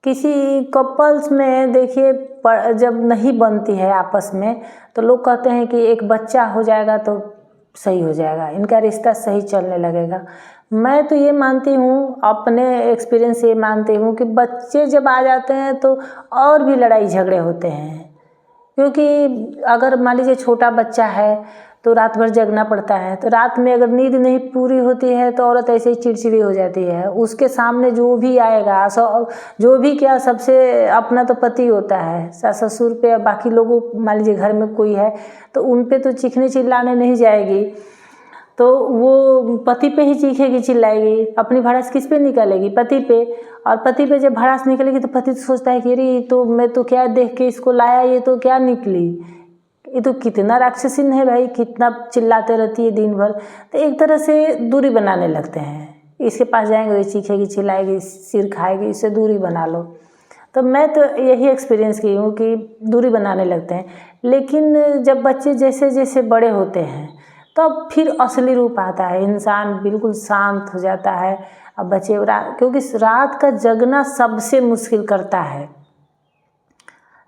किसी कपल्स में देखिए जब नहीं बनती है आपस में तो लोग कहते हैं कि एक बच्चा हो जाएगा तो सही हो जाएगा, इनका रिश्ता सही चलने लगेगा। मैं तो ये मानती हूँ, अपने एक्सपीरियंस से ये मानती हूँ कि बच्चे जब आ जाते हैं तो और भी लड़ाई झगड़े होते हैं। क्योंकि अगर मान लीजिए छोटा बच्चा है तो रात भर जगना पड़ता है, तो रात में अगर नींद नहीं पूरी होती है तो औरत ऐसे ही चिड़चिड़ी हो जाती है। उसके सामने जो भी आएगा, जो भी क्या, सबसे अपना तो पति होता है, सास ससुर पे या बाकी लोगों, मान लीजिए घर में कोई है तो उन पे तो चीखने चिल्लाने नहीं जाएगी, तो वो पति पे ही चीखेगी चिल्लाएगी। अपनी भड़ास किस पे निकालेगी? पति पे। और पति पे जब भड़ास निकलेगी तो पति तो सोचता है कि अरे तो मैं तो क्या देख के इसको लाया, ये तो क्या निकली, ये तो कितना राक्षसीन है भाई, कितना चिल्लाते रहती है दिन भर। तो एक तरह से दूरी बनाने लगते हैं, इसके पास जाएंगे ये चीखेगी चिल्लाएगी सिर खाएगी, इससे दूरी बना लो। तो मैं तो यही एक्सपीरियंस की हूँ कि दूरी बनाने लगते हैं। लेकिन जब बच्चे जैसे जैसे बड़े होते हैं तब फिर असली रूप आता है, इंसान बिल्कुल शांत हो जाता है। अब बच्चे क्योंकि रात का जगना सबसे मुश्किल करता है।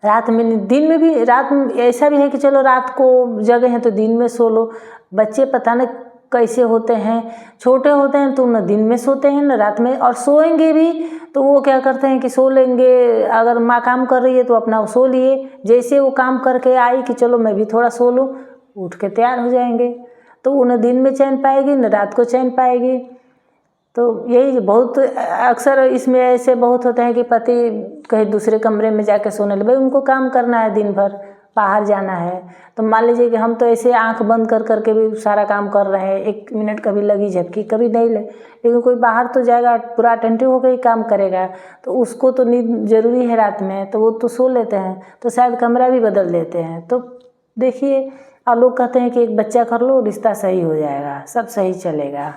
रात में, दिन में भी, रात में ऐसा भी है कि चलो रात को जगे हैं तो दिन में सो लो। बच्चे पता नहीं कैसे होते हैं, छोटे होते हैं तो न दिन में सोते हैं न रात में, और सोएंगे भी तो वो क्या करते हैं कि सो लेंगे, अगर माँ काम कर रही है तो अपना सो लिए, जैसे वो काम करके आई कि चलो मैं भी थोड़ा सो लूँ, उठ के तैयार हो जाएंगे। तो वो न दिन में चैन पाएगी न रात को चैन पाएगी। तो यही बहुत अक्सर इसमें ऐसे बहुत होते हैं कि पति कहीं दूसरे कमरे में जाके सोने लगे, भाई उनको काम करना है, दिन भर बाहर जाना है। तो मान लीजिए कि हम तो ऐसे आंख बंद कर करके भी सारा काम कर रहे हैं, 1 मिनट कभी लगी झपकी कभी नहीं लगी, लेकिन कोई बाहर तो जाएगा पूरा अटेंटिव होकर ही काम करेगा, तो उसको तो नींद जरूरी है रात में, तो वो तो सो लेते हैं, तो शायद कमरा भी बदल देते हैं। तो देखिए, और लोग कहते हैं कि एक बच्चा कर लो रिश्ता सही हो जाएगा, सब सही चलेगा।